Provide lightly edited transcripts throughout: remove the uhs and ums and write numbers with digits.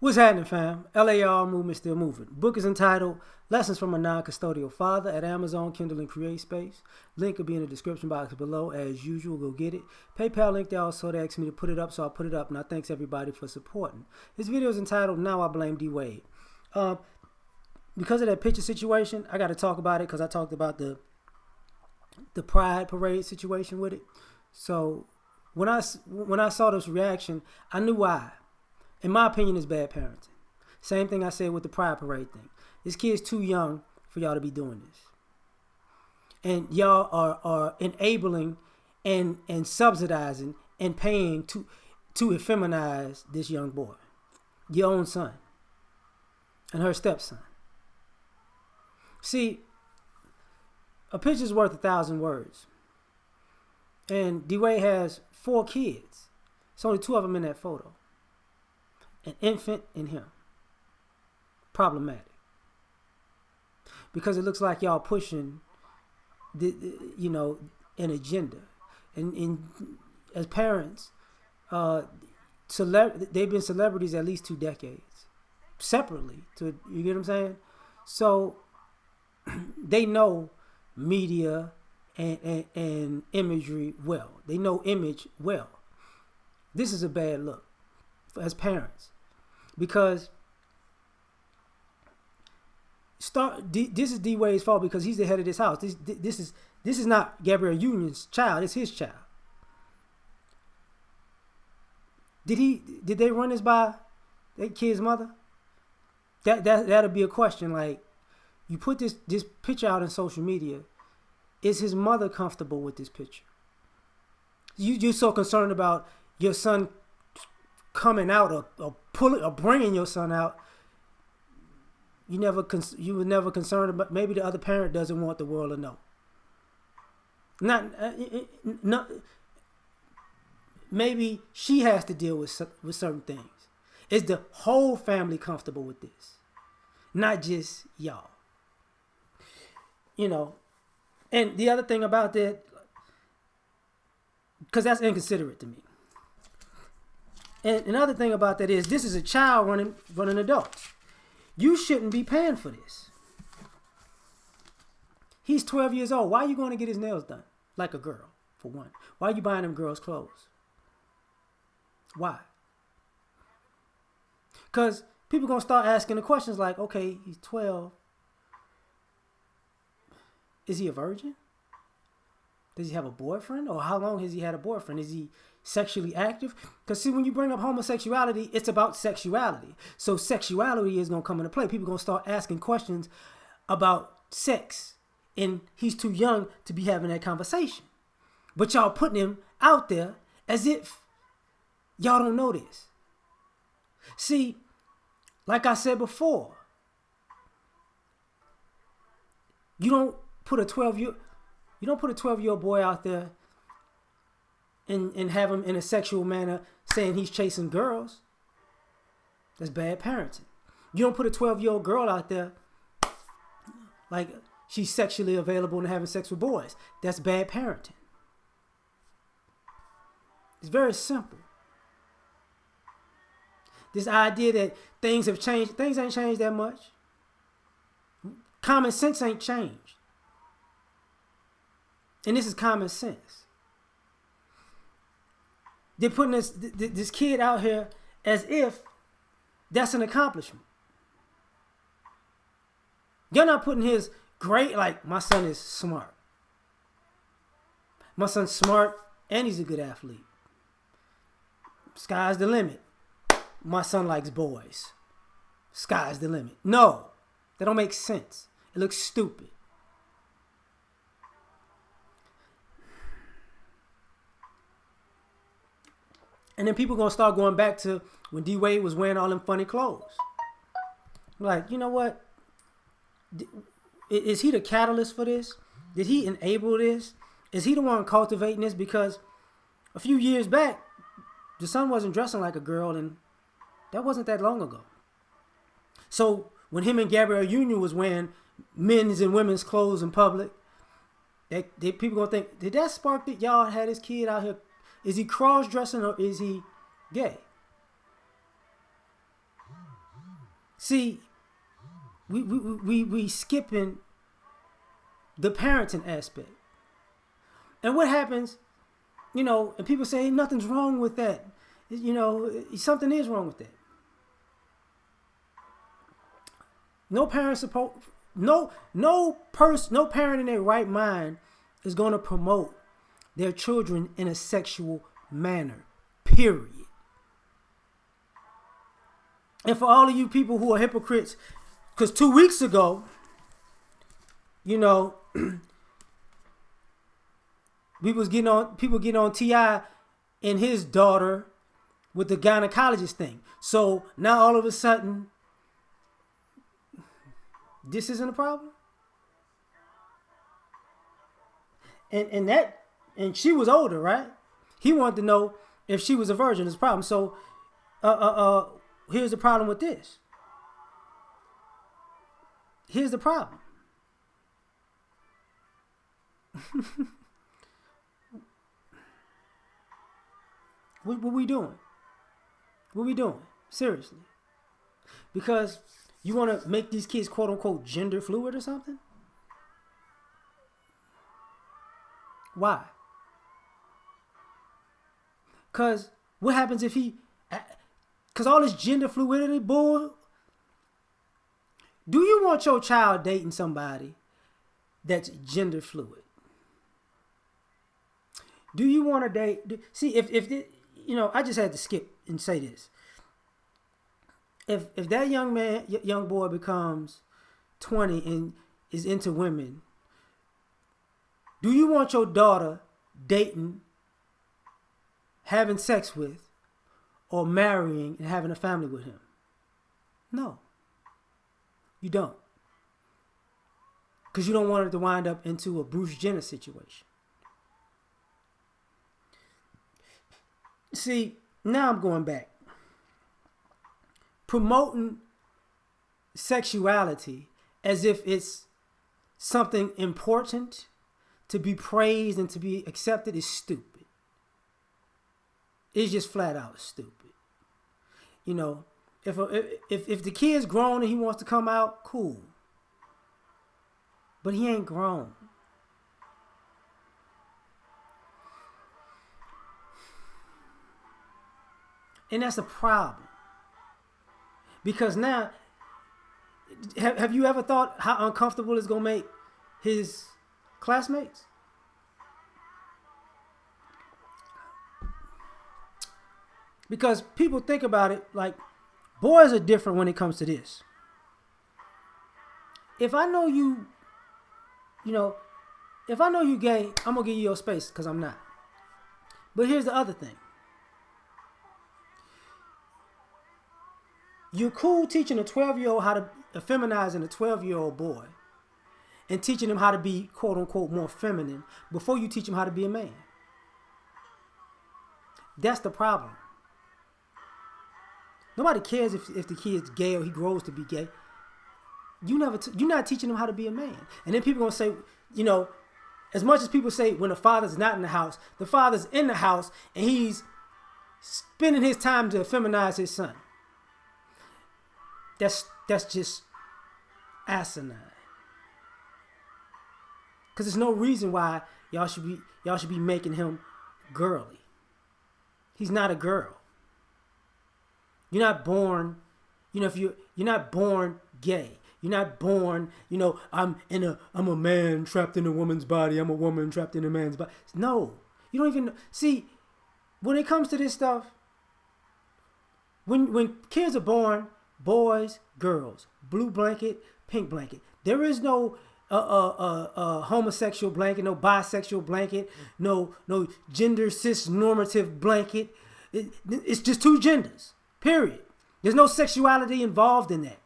What's happening, fam? L.A.R. movement still moving. Book is entitled Lessons from a Non-Custodial Father at Amazon, Kindle, and Create Space. Link will be in the description box below. As usual, go get it. PayPal link there also. They asked me to put it up, so I put it up. And I thanks everybody for supporting. This video is entitled Now I Blame D. Wade. Because of that picture situation, I got to talk about it because I talked about the Pride Parade situation with it. So when I saw this reaction, I knew why. In my opinion, it's bad parenting. Same thing I said with the Pride Parade thing. This kid's too young for y'all to be doing this. And y'all are enabling and subsidizing and paying to effeminize this young boy. Your own son. And her stepson. See, a picture's worth 1,000 words. And D-Wade has 4 kids. It's only 2 of them in that photo. An infant and him. Problematic. Because it looks like y'all pushing, an agenda. And as parents, they've been celebrities at least 2 decades. Separately. You get what I'm saying? So, they know media and imagery well. They know image well. This is a bad look as parents. Because this is D Wade's fault because he's the head of this house. This is not Gabrielle Union's child. It's his child. Did they run this by that kid's mother? That'll be a question. Like, you put this picture out on social media. Is his mother comfortable with this picture? You're so concerned about your son coming out or bringing your son out. You were never concerned about, maybe the other parent doesn't want the world to know. Not maybe she has to deal with certain things. Is the whole family comfortable with this? Not just y'all. And the other thing about that, because that's inconsiderate to me. And another thing about that is this is a child running adults. You shouldn't be paying for this. He's 12 years old. Why are you going to get his nails done? Like a girl, for one. Why are you buying them girls' clothes? Why? Because people are going to start asking the questions like, okay, he's 12. Is he a virgin? Does he have a boyfriend? Or how long has he had a boyfriend? Is he sexually active? Because see, when you bring up homosexuality, it's about sexuality. So sexuality is going to come into play. People are going to start asking questions about sex. And he's too young to be having that conversation. But y'all putting him out there as if y'all don't know this. See, like I said before, you don't put a 12-year-old boy out there and have him in a sexual manner saying he's chasing girls. That's bad parenting. You don't put a 12-year-old girl out there like she's sexually available and having sex with boys. That's bad parenting. It's very simple. This idea that things have changed, things ain't changed that much. Common sense ain't changed. And this is common sense. They're putting this kid out here as if that's an accomplishment. You're not putting his great, like, my son is smart. My son's smart and he's a good athlete. Sky's the limit. My son likes boys. Sky's the limit. No, that don't make sense. It looks stupid. And then people going to start going back to when D. Wade was wearing all them funny clothes. Like, you know what? Is he the catalyst for this? Did he enable this? Is he the one cultivating this? Because a few years back, the son wasn't dressing like a girl, and that wasn't that long ago. So when him and Gabrielle Union was wearing men's and women's clothes in public, people going to think, did that spark that y'all had this kid out here? Is he cross-dressing or is he gay? See, we skipping the parenting aspect. And what happens, and people say nothing's wrong with that. Something is wrong with that. No parent supposed no parent in their right mind is going to promote their children in a sexual manner. Period. And for all of you people who are hypocrites, because 2 weeks ago, people getting on T.I. and his daughter with the gynecologist thing. So now all of a sudden, this isn't a problem. And she was older, right? He wanted to know if she was a virgin. It's a problem. So here's the problem with this. Here's the problem. What we doing? What we doing? Seriously. Because you want to make these kids quote unquote gender fluid or something? Why? Because what happens if because all this gender fluidity bull, do you want your child dating somebody that's gender fluid? Do you want to date? See, if I just had to skip and say this. If that young boy becomes 20 and is into women, do you want your daughter dating, having sex with, or marrying and having a family with him? No. You don't. Because you don't want it to wind up into a Bruce Jenner situation. See, now I'm going back. Promoting sexuality as if it's something important to be praised and to be accepted is stupid. It's just flat out stupid. If the kid's grown and he wants to come out, cool. But he ain't grown. And that's a problem. Because now, have you ever thought how uncomfortable it's going to make his classmates? Because people think about it like boys are different when it comes to this. If I know you, if I know you gay, I'm going to give you your space because I'm not. But here's the other thing. You're cool teaching a 12-year-old how to feminize a 12-year-old boy and teaching him how to be, quote unquote, more feminine before you teach him how to be a man. That's the problem. Nobody cares if the kid's gay or he grows to be gay. You're not teaching him how to be a man. And then people are going to say, as much as people say when the father's not in the house, the father's in the house and he's spending his time to feminize his son. That's just asinine. Because there's no reason why y'all should be making him girly. He's not a girl. You're not born, if you're not born gay. You're not born, I'm a man trapped in a woman's body. I'm a woman trapped in a man's body. No, you don't even see. When it comes to this stuff, when kids are born, boys, girls, blue blanket, pink blanket. There is no homosexual blanket, no bisexual blanket, no gender cis normative blanket. It's just two genders. Period. There's no sexuality involved in that.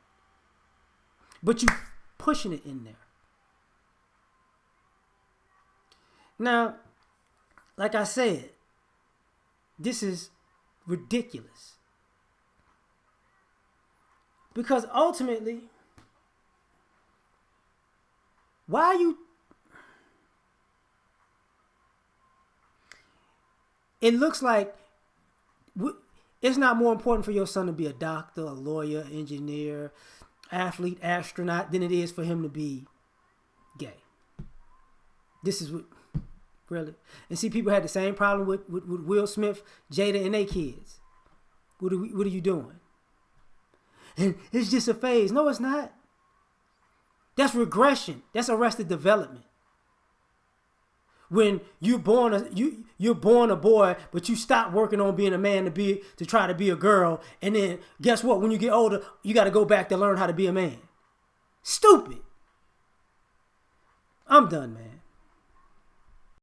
But you pushing it in there. Now, like I said, this is ridiculous. Because ultimately, why are you... It looks like It's not more important for your son to be a doctor, a lawyer, engineer, athlete, astronaut than it is for him to be gay. This is what, really. And see, people had the same problem with Will Smith, Jada, and their kids. What are you doing? And it's just a phase. No, it's not. That's regression. That's arrested development. When you're born a boy, but you stop working on being a man to try to be a girl, and then guess what? When you get older, you got to go back to learn how to be a man. Stupid. I'm done, man.